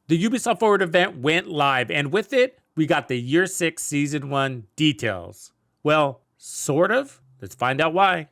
The Ubisoft Forward event went live, and with it, we got the Year 6 Season 1 details. Well, sort of. Let's find out why.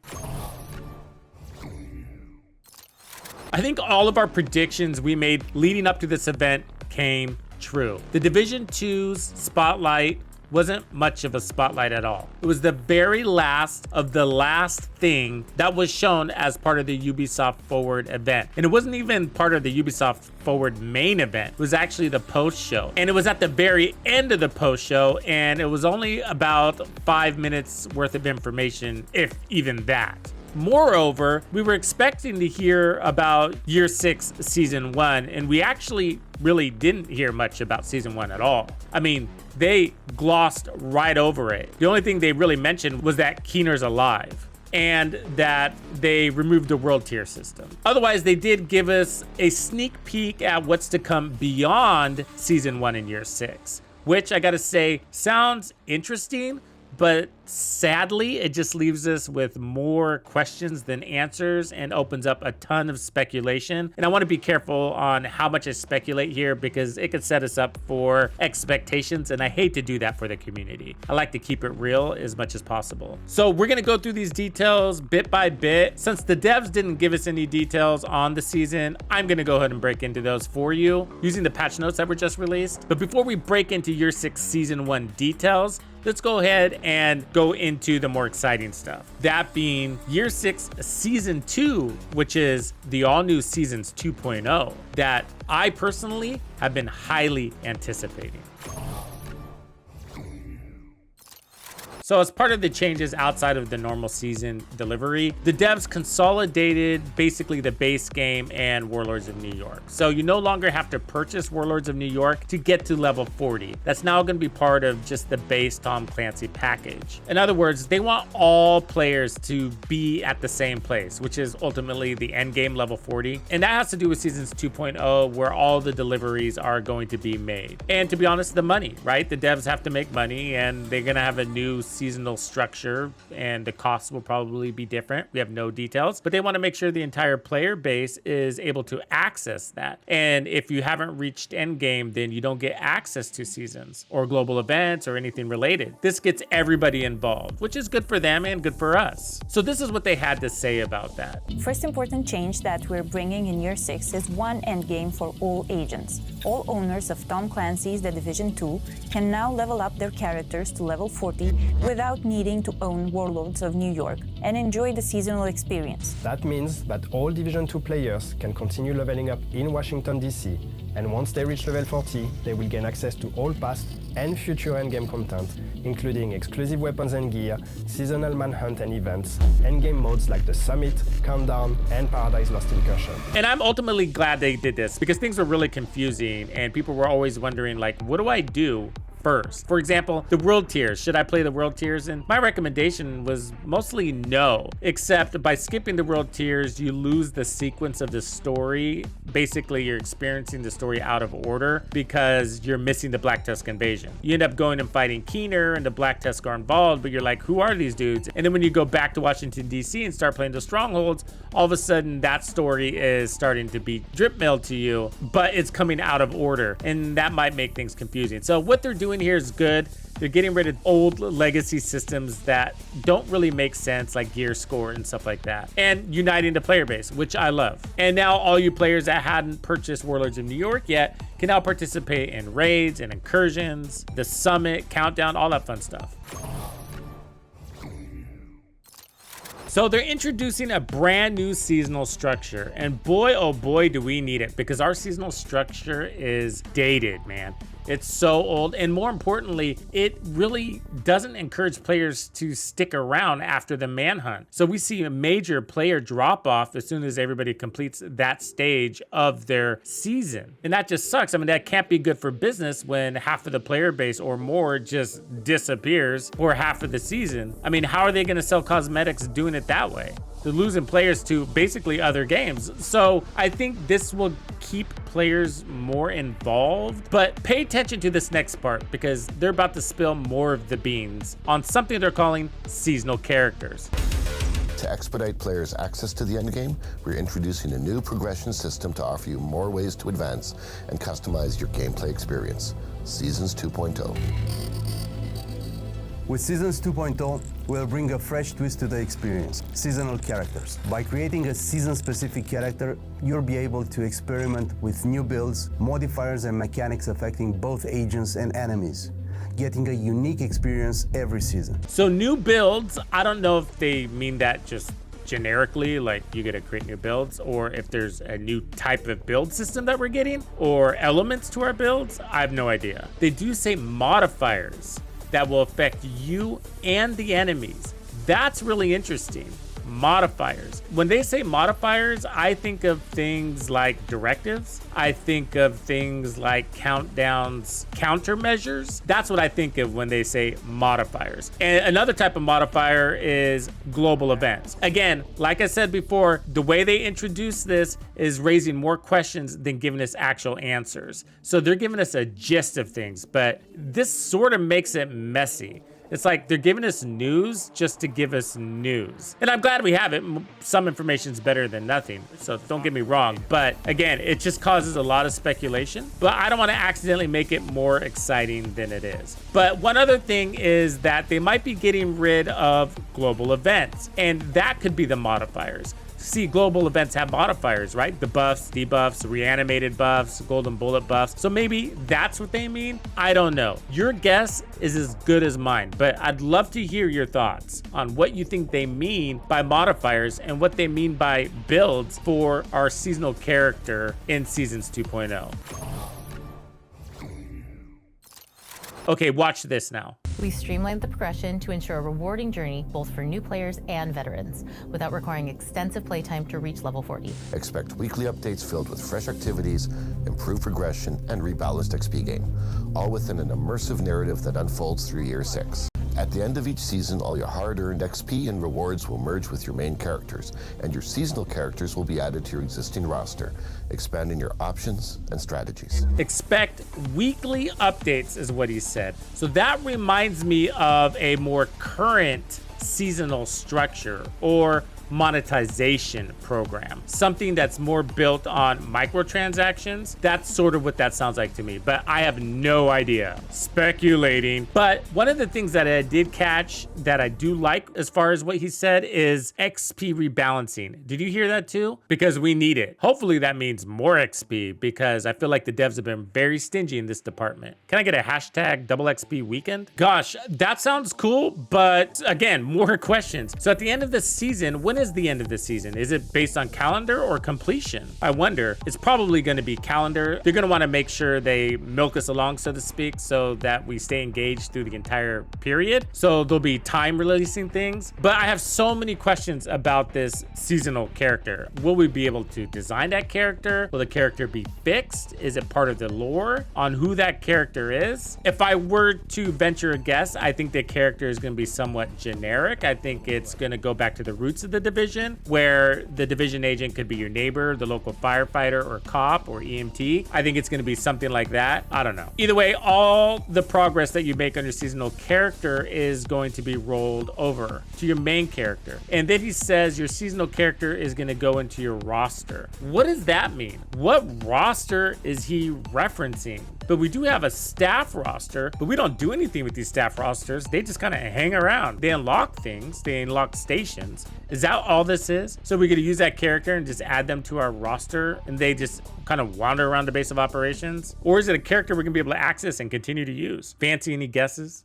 I think all of our predictions we made leading up to this event came true. The Division 2's spotlight wasn't much of a spotlight at all. It was the very last of the last thing that was shown as part of the Ubisoft Forward event. And it wasn't even part of the Ubisoft Forward main event. It was actually the post show. And it was at the very end of the post show, and it was only about 5 minutes worth of information, if even that. Moreover, we were expecting to hear about Year 6 Season 1, and we actually really didn't hear much about Season 1 at all. I mean, they glossed right over it. The only thing they really mentioned was that Keener's alive and that they removed the world tier system. Otherwise, they did give us a sneak peek at what's to come beyond Season 1 in Year 6, which I gotta say sounds interesting, but sadly, it just leaves us with more questions than answers and opens up a ton of speculation. And I want to be careful on how much I speculate here because it could set us up for expectations, and I hate to do that for the community. I like to keep it real as much as possible. So we're going to go through these details bit by bit. Since the devs didn't give us any details on the season, I'm going to go ahead and break into those for you using the patch notes that were just released. But before we break into Year 6 Season 1 details, let's go ahead and go into the more exciting stuff. That being Year 6 Season 2, which is the all-new Seasons 2.0 that I personally have been highly anticipating. So as part of the changes outside of the normal season delivery, the devs consolidated basically the base game and Warlords of New York. So you no longer have to purchase Warlords of New York to get to level 40. That's now going to be part of just the base Tom Clancy package. In other words, they want all players to be at the same place, which is ultimately the end game level 40. And that has to do with Seasons 2.0, where all the deliveries are going to be made. And to be honest, the money, right? The devs have to make money, and they're going to have a new seasonal structure, and the costs will probably be different. We have no details, but they want to make sure the entire player base is able to access that. And if you haven't reached endgame, then you don't get access to seasons or global events or anything related. This gets everybody involved, which is good for them and good for us. So this is what they had to say about that. First important change that we're bringing in Year 6 is one endgame for all agents. All owners of Tom Clancy's The Division 2 can now level up their characters to level 40 without needing to own Warlords of New York and enjoy the seasonal experience. That means that all Division 2 players can continue leveling up in Washington, D.C., and once they reach level 40, they will gain access to all past and future endgame content, including exclusive weapons and gear, seasonal manhunt and events, endgame modes like the Summit, Countdown, and Paradise Lost Incursion. And I'm ultimately glad they did this because things were really confusing and people were always wondering, like, what do I do first? For example, the world tiers. Should I play the world tiers? And my recommendation was mostly no, except by skipping the world tiers, you lose the sequence of the story. Basically, you're experiencing the story out of order because you're missing the Black Tusk invasion. You end up going and fighting Keener and the Black Tusk are involved, but you're like, who are these dudes? And then when you go back to Washington, D.C. and start playing the Strongholds, all of a sudden that story is starting to be drip mailed to you, but it's coming out of order, and that might make things confusing. So what they're doing here is good. They're getting rid of old legacy systems that don't really make sense, like gear score and stuff like that, and uniting the player base, which I love. And now all you players that hadn't purchased Warlords of New York yet can now participate in raids and incursions, the Summit, Countdown, all that fun stuff. So they're introducing a brand new seasonal structure, and boy, oh boy, do we need it, because our seasonal structure is dated, man. It's so old, and more importantly, it really doesn't encourage players to stick around after the manhunt. So we see a major player drop off as soon as everybody completes that stage of their season. And that just sucks. I mean, that can't be good for business when half of the player base or more just disappears for half of the season. I mean, how are they going to sell cosmetics doing it that way? They're losing players to basically other games. So I think this will keep players more involved, but pay attention to this next part because they're about to spill more of the beans on something they're calling seasonal characters. To expedite players' access to the endgame, we're introducing a new progression system to offer you more ways to advance and customize your gameplay experience. Seasons 2.0. With Seasons 2.0, we'll bring a fresh twist to the experience, seasonal characters. By creating a season-specific character, you'll be able to experiment with new builds, modifiers, and mechanics affecting both agents and enemies, getting a unique experience every season. So new builds, I don't know if they mean that just generically, like you get to create new builds, or if there's a new type of build system that we're getting, or elements to our builds. I have no idea. They do say modifiers that will affect you and the enemies. That's really interesting. Modifiers. When they say modifiers, I think of things like directives. I think of things like countdowns, countermeasures. That's what I think of when they say modifiers. And another type of modifier is global events. Again, like I said before, the way they introduce this is raising more questions than giving us actual answers. So they're giving us a gist of things, but this sort of makes it messy. It's like they're giving us news just to give us news. And I'm glad we have it. Some information is better than nothing, so don't get me wrong. But again, it just causes a lot of speculation. But I don't want to accidentally make it more exciting than it is. But one other thing is that they might be getting rid of global events, and that could be the modifiers. See, global events have modifiers, right? The buffs, debuffs, reanimated buffs, golden bullet buffs. So maybe that's what they mean. I don't know. Your guess is as good as mine, but I'd love to hear your thoughts on what you think they mean by modifiers and what they mean by builds for our seasonal character in Seasons 2.0. Okay, watch this now. We streamlined the progression to ensure a rewarding journey both for new players and veterans, without requiring extensive playtime to reach level 40. Expect weekly updates filled with fresh activities, improved progression, and rebalanced XP gain, all within an immersive narrative that unfolds through Year 6. At the end of each season, all your hard-earned XP and rewards will merge with your main characters, and your seasonal characters will be added to your existing roster, expanding your options and strategies. Expect weekly updates is what he said. So that reminds me of a more current seasonal structure or monetization program, something that's more built on microtransactions. That's sort of what that sounds like to me, but I have no idea. Speculating. But one of the things that I did catch that I do like as far as what he said is XP rebalancing. Did you hear that too? Because we need it. Hopefully that means more XP, because I feel like the devs have been very stingy in this department. Can I get a hashtag double XP weekend? Gosh, that sounds cool, but again, more questions. So at the end of the season, when is the end of the season? Is it based on calendar or completion? I wonder. It's probably going to be calendar. They're going to want to make sure they milk us along, so to speak, so that we stay engaged through the entire period. So there'll be time releasing things. But I have so many questions about this seasonal character. Will we be able to design that character? Will the character be fixed? Is it part of the lore on who that character is? If I were to venture a guess, I think the character is going to be somewhat generic. I think it's going to go back to the roots of the division, where the division agent could be your neighbor, the local firefighter or cop or EMT. I think it's going to be something like that. I don't know. Either way, all the progress that you make on your seasonal character is going to be rolled over to your main character. And then he says your seasonal character is going to go into your roster. What does that mean? What roster is he referencing? But we do have a staff roster, but we don't do anything with these staff rosters. They just kind of hang around. They unlock things. They unlock stations. Is that all this is? So we're going to use that character and just add them to our roster, and they just kind of wander around the base of operations? Or is it a character we're going to be able to access and continue to use? Fancy any guesses?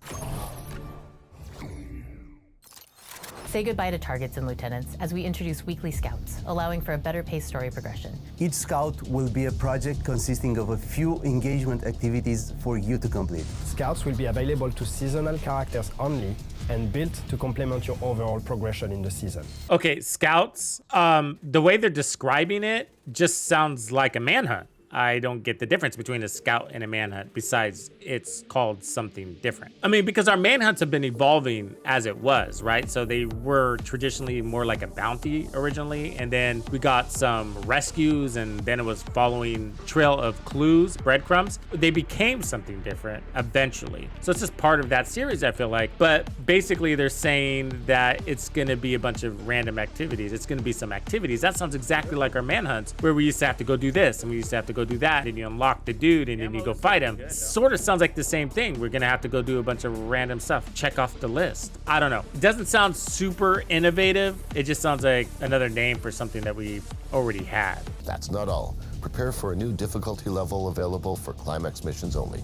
Say goodbye to targets and lieutenants as we introduce weekly scouts, allowing for a better paced story progression. Each scout will be a project consisting of a few engagement activities for you to complete. Scouts will be available to seasonal characters only and built to complement your overall progression in the season. Okay, scouts, the way they're describing it just sounds like a manhunt. I don't get the difference between a scout and a manhunt, besides it's called something different. I mean, because our manhunts have been evolving as it was, right? So they were traditionally more like a bounty originally, and then we got some rescues, and then it was following trail of clues, breadcrumbs. They became something different eventually. So it's just part of that series, I feel like. But basically they're saying that it's gonna be a bunch of random activities. It's gonna be some activities. That sounds exactly like our manhunts, where we used to have to go do this, and we used to have to go do that, and you unlock the dude, and then you go fight him. Sort of sounds like the same thing. We're gonna have to go do a bunch of random stuff, check off the list. I don't know. It doesn't sound super innovative. It just sounds like another name for something that we've already had. That's not all. Prepare for a new difficulty level available for climax missions only.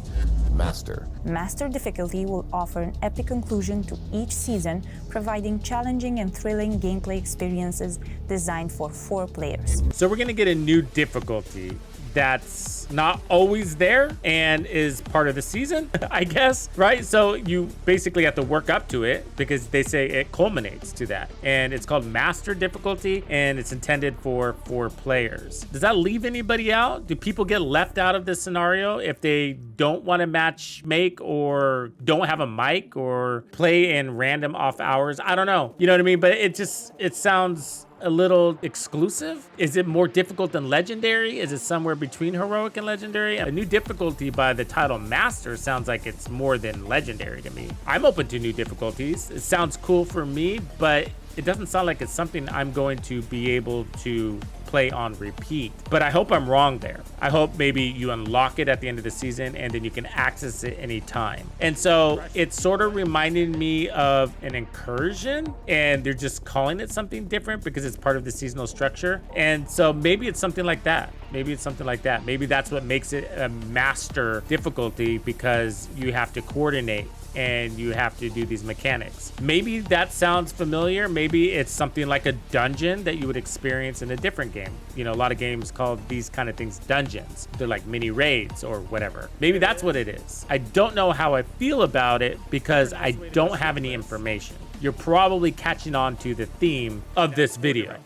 Master. Master difficulty will offer an epic conclusion to each season, providing challenging and thrilling gameplay experiences designed for 4 players. So we're gonna get a new difficulty that's not always there and is part of the season, I guess, right? So you basically have to work up to it because they say it culminates to that. And it's called Master Difficulty, and it's intended for 4 players. Does that leave anybody out? Do people get left out of this scenario if they don't want to match make or don't have a mic or play in random off hours? I don't know. You know what I mean? But it sounds a little exclusive. Is it more difficult than legendary? Is it somewhere between heroic and legendary? A new difficulty by the title Master sounds like it's more than legendary to me. I'm open to new difficulties. It sounds cool for me, but it doesn't sound like it's something I'm going to be able to play on repeat. But I hope I'm wrong there. I hope maybe you unlock it at the end of the season and then you can access it anytime. And so it's sort of reminding me of an incursion, and they're just calling it something different because it's part of the seasonal structure. And so maybe it's something like that. Maybe it's something like that. Maybe that's what makes it a master difficulty, because you have to coordinate and you have to do these mechanics. Maybe that sounds familiar. Maybe it's something like a dungeon that you would experience in a different game. You know, a lot of games call these kind of things dungeons. They're like mini raids or whatever. Maybe that's what it is. I don't know how I feel about it because I don't have any information. You're probably catching on to the theme of this video.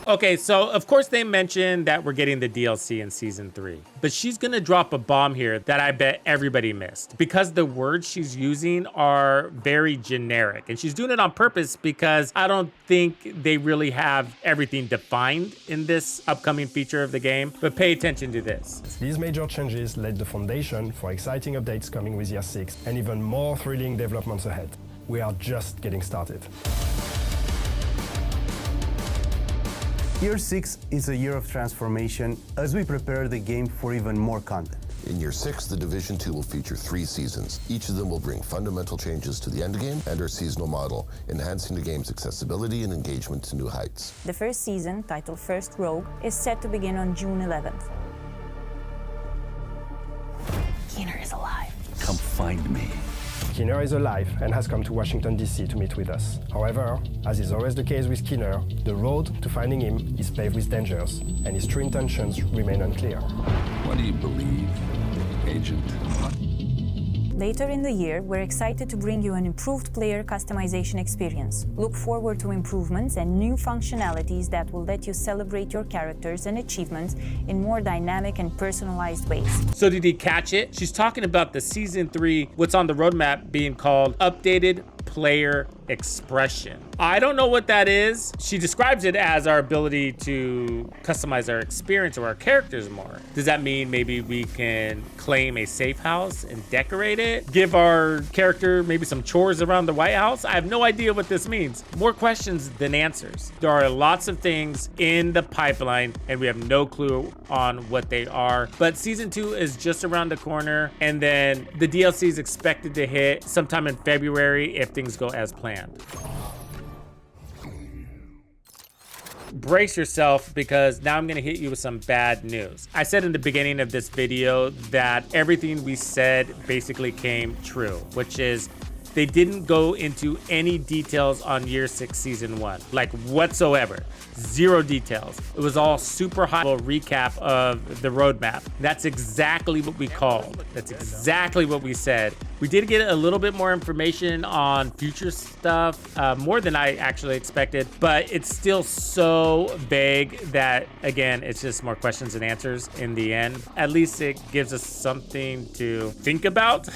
Okay, so of course they mentioned that we're getting the DLC in season 3, but she's gonna drop a bomb here that I bet everybody missed, because the words she's using are very generic, and she's doing it on purpose because I don't think they really have everything defined in this upcoming feature of the game. But pay attention to this. These major changes laid the foundation for exciting updates coming with Year 6 and even more thrilling developments ahead. We are just getting started. Year 6 is a year of transformation as we prepare the game for even more content. In Year 6, The Division 2 will feature 3 seasons. Each of them will bring fundamental changes to the endgame and our seasonal model, enhancing the game's accessibility and engagement to new heights. The first season, titled First Rogue, is set to begin on June 11th. Keener is alive. Come find me. Keener is alive and has come to Washington, D.C. to meet with us. However, as is always the case with Keener, the road to finding him is paved with dangers, and his true intentions remain unclear. What do you believe, Agent? Later in the year, we're excited to bring you an improved player customization experience. Look forward to improvements and new functionalities that will let you celebrate your characters and achievements in more dynamic and personalized ways. So did he catch it? She's talking about the season 3, what's on the roadmap being called Updated Player Expression. I don't know what that is. She describes it as our ability to customize our experience or our characters more. Does that mean maybe we can claim a safe house and decorate it? Give our character maybe some chores around the White House? I have no idea what this means. More questions than answers. There are lots of things in the pipeline and we have no clue on what they are. But season 2 is just around the corner, and then the DLC is expected to hit sometime in February if things go as planned. Brace yourself, because now I'm going to hit you with some bad news. I said in the beginning of this video that everything we said basically came true, which is they didn't go into any details on Year 6 Season 1, like whatsoever. Zero details. It was all super high level recap of the roadmap. That's exactly what we called. That's exactly what we said We did get a little bit more information on future stuff, more than I actually expected, but it's still so vague that, again, it's just more questions and answers in the end. At least it gives us something to think about.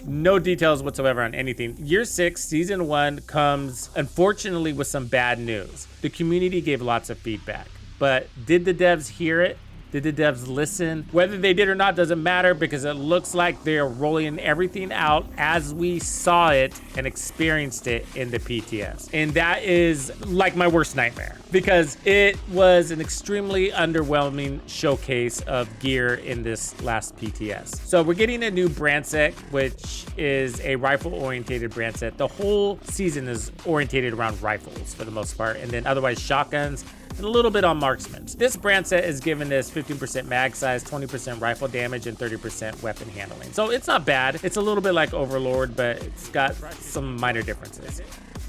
No details whatsoever on anything. Year 6, Season 1 comes, unfortunately, with some bad news. The community gave lots of feedback, but did the devs hear it? Did the devs listen? Whether they did or not doesn't matter, because it looks like they're rolling everything out as we saw it and experienced it in the PTS. And that is like my worst nightmare, because it was an extremely underwhelming showcase of gear in this last PTS. So we're getting a new brand set, which is a rifle-oriented brand set. The whole season is orientated around rifles for the most part, and then otherwise shotguns, and a little bit on marksmen. This brand set is giving us 15% mag size, 20% rifle damage, and 30% weapon handling. So it's not bad. It's a little bit like Overlord, but it's got some minor differences.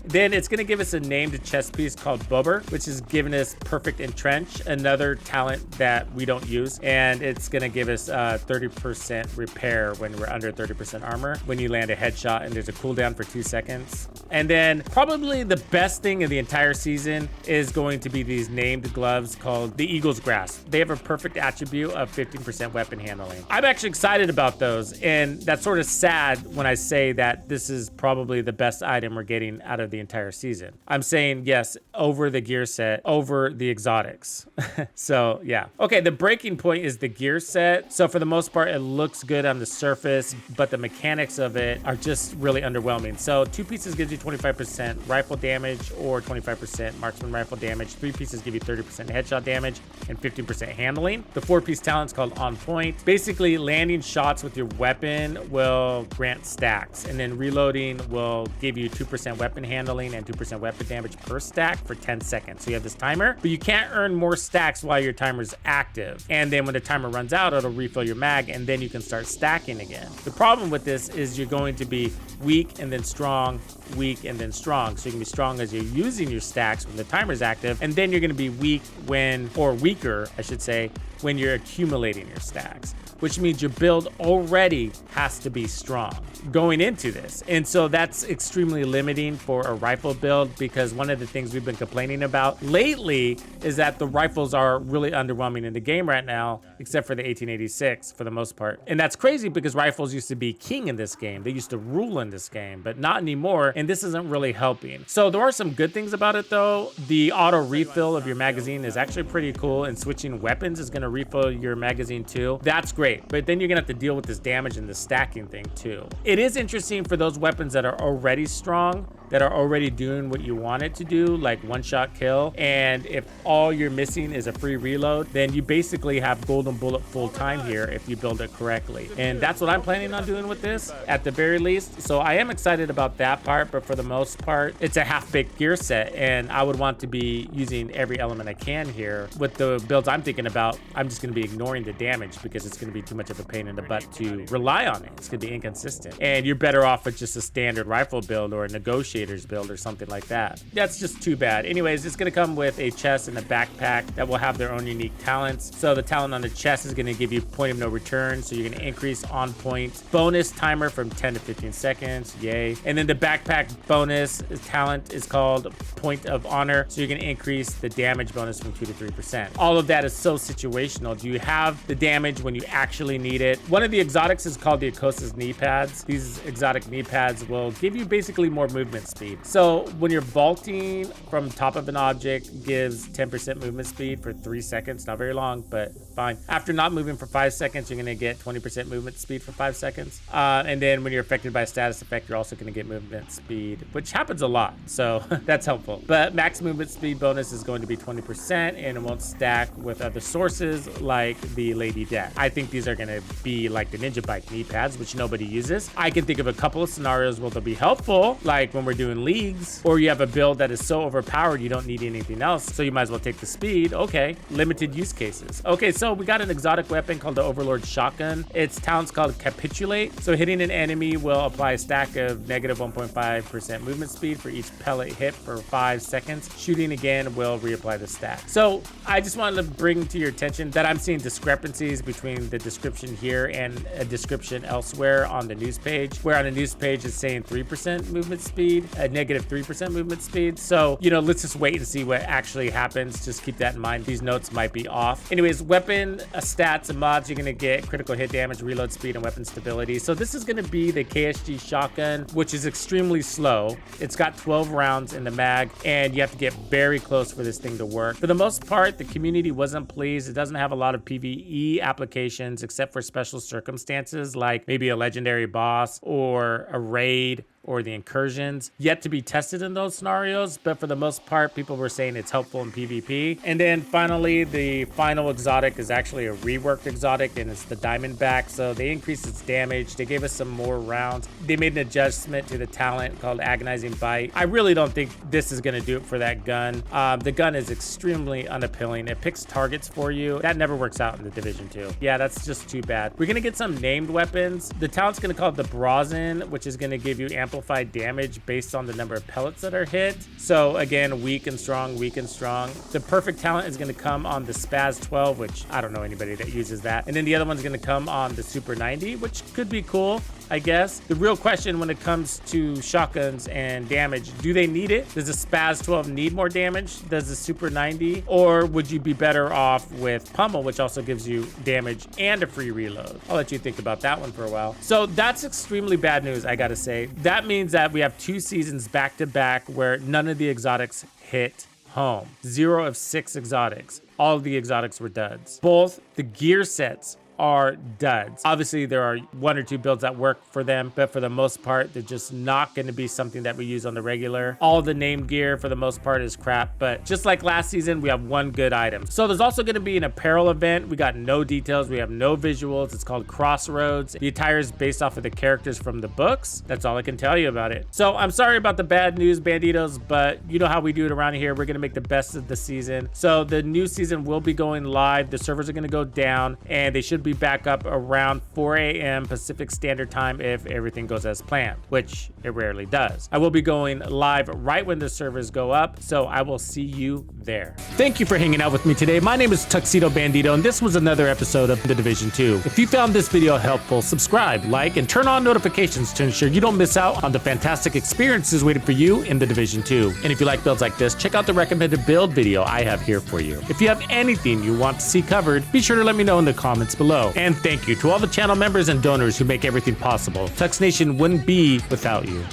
Then it's going to give us a named chest piece called Bobber, which is giving us Perfect Entrench, another talent that we don't use. And it's going to give us 30% repair when we're under 30% armor when you land a headshot, and there's a cooldown for 2 seconds. And then probably the best thing of the entire season is going to be these named gloves called the Eagle's Grasp. They have a perfect attribute of 15% weapon handling. I'm actually excited about those, and that's sort of sad when I say that this is probably the best item we're getting out of the entire season. I'm saying yes, over the gear set, over the exotics. So yeah. Okay, the breaking point is the gear set. So for the most part, it looks good on the surface, but the mechanics of it are just really underwhelming. So 2 pieces gives you 25% rifle damage or 25% marksman rifle damage. 3 pieces give you 30% headshot damage and 15% handling. The 4-piece talent's called On Point. Basically, landing shots with your weapon will grant stacks, and then reloading will give you 2% weapon handling and 2% weapon damage per stack for 10 seconds. So you have this timer, but you can't earn more stacks while your timer's active. And then when the timer runs out, it'll refill your mag, and then you can start stacking again. The problem with this is you're going to be weak and then strong, weak and then strong. So you can be strong as you're using your stacks when the timer's active, and then you're going to be weak when, or weaker, I should say, when you're accumulating your stacks, which means your build already has to be strong going into this. And so that's extremely limiting for a rifle build, because one of the things we've been complaining about lately is that the rifles are really underwhelming in the game right now, except for the 1886 for the most part. And that's crazy, because rifles used to be king in this game. They used to rule in this game, but not anymore. And this isn't really helping. So there are some good things about it though. The auto refill of your magazine is actually pretty cool, and switching weapons is going to refill your magazine too. That's great, but then you're gonna have to deal with this damage and the stacking thing too. It is interesting for those weapons that are already strong, that are already doing what you want it to do, like one-shot kill. And if all you're missing is a free reload, then you basically have golden bullet full time here if you build it correctly. And that's what I'm planning on doing with this at the very least. So I am excited about that part, but for the most part, it's a half-baked gear set, and I would want to be using every element I can here. With the builds I'm thinking about, I'm just gonna be ignoring the damage, because it's gonna be too much of a pain in the butt to rely on it. It's gonna be inconsistent. And you're better off with just a standard rifle build or a negotiator's build or something like that. That's just too bad. Anyways, it's gonna come with a chest and a backpack that will have their own unique talents. So the talent on the chest is gonna give you point of no return. So you're gonna increase on point bonus timer from 10 to 15 seconds. Yay. And then the backpack bonus talent is called point of honor. So you're gonna increase the damage bonus from 2 to 3%. All of that is so situational. Do you have the damage when you actually need it? One of the exotics is called the Acosa's knee pads. These exotic knee pads will give you basically more movement speed. So when you're vaulting from top of an object, gives 10% movement speed for 3 seconds. Not very long, but fine. After not moving for 5 seconds, you're gonna get 20% movement speed for 5 seconds. And then when you're affected by a status effect, you're also gonna get movement speed, which happens a lot. So that's helpful. But max movement speed bonus is going to be 20%, and it won't stack with other sources like the Lady Death. I think these are gonna be like the Ninja Bike knee pads, which nobody uses. I can think of a couple of scenarios where they'll be helpful, like when we're doing leagues, or you have a build that is so overpowered you don't need anything else, so you might as well take the speed. Okay, limited use cases. Okay, so So we got an exotic weapon called the Overlord Shotgun. Its talent's called Capitulate. So hitting an enemy will apply a stack of negative 1.5% movement speed for each pellet hit for 5 seconds. Shooting again will reapply the stack. So I just wanted to bring to your attention that I'm seeing discrepancies between the description here and a description elsewhere on the news page, where on the news page it's saying 3% movement speed, a negative 3% movement speed. So, you know, let's just wait and see what actually happens. Just keep that in mind. These notes might be off. Anyways, weapon stats and mods, you're gonna get critical hit damage, reload speed, and weapon stability. So this is gonna be the KSG shotgun, which is extremely slow. It's got 12 rounds in the mag, and you have to get very close for this thing to work. For the most part, the community wasn't pleased. It doesn't have a lot of PvE applications except for special circumstances, like maybe a legendary boss or a raid or the incursions, yet to be tested in those scenarios. But for the most part, people were saying it's helpful in PvP. And then finally, the final exotic is actually a reworked exotic, and it's the Diamondback. So they increased its damage. They gave us some more rounds. They made an adjustment to the talent called Agonizing Bite. I really don't think this is gonna do it for that gun. The gun is extremely unappealing. It picks targets for you. That never works out in the Division 2. Yeah, that's just too bad. We're gonna get some named weapons. The talent's gonna call it the Brazen, which is gonna give you amplified damage based on the number of pellets that are hit. So again, weak and strong, weak and strong. The perfect talent is going to come on the Spaz 12, which I don't know anybody that uses that. And then the other one's going to come on the Super 90, which could be cool, I guess. The real question when it comes to shotguns and damage, do they need it? Does the Spaz 12 need more damage? Does the Super 90? Or would you be better off with Pummel, which also gives you damage and a free reload? I'll let you think about that one for a while. So that's extremely bad news, I gotta say. That means that we have 2 seasons back to back where none of the exotics hit home. 0 of 6 exotics. All of the exotics were duds. Both the gear sets are duds. Obviously, there are 1 or 2 builds that work for them, but for the most part, they're just not going to be something that we use on the regular. All the named gear, for the most part, is crap, but just like last season, we have 1 good item. So there's also going to be an apparel event. We got no details. We have no visuals. It's called Crossroads. The attire is based off of the characters from the books. That's all I can tell you about it. So I'm sorry about the bad news, Banditos, but you know how we do it around here. We're going to make the best of the season. So the new season will be going live. The servers are going to go down, and they should be back up around 4 a.m. Pacific Standard Time if everything goes as planned, which it rarely does. I will be going live right when the servers go up, so I will see you there. Thank you for hanging out with me today. My name is Tuxedo Bandido, and this was another episode of The Division 2. If you found this video helpful, subscribe, like, and turn on notifications to ensure you don't miss out on the fantastic experiences waiting for you in The Division 2. And if you like builds like this, check out the recommended build video I have here for you. If you have anything you want to see covered, be sure to let me know in the comments below. And thank you to all the channel members and donors who make everything possible. Tux Nation wouldn't be without you.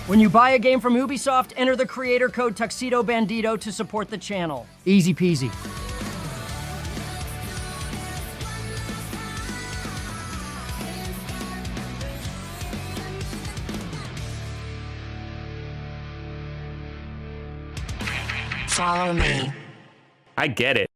When you buy a game from Ubisoft, enter the creator code Tuxedo Bandido to support the channel. Easy peasy. Follow me. I get it.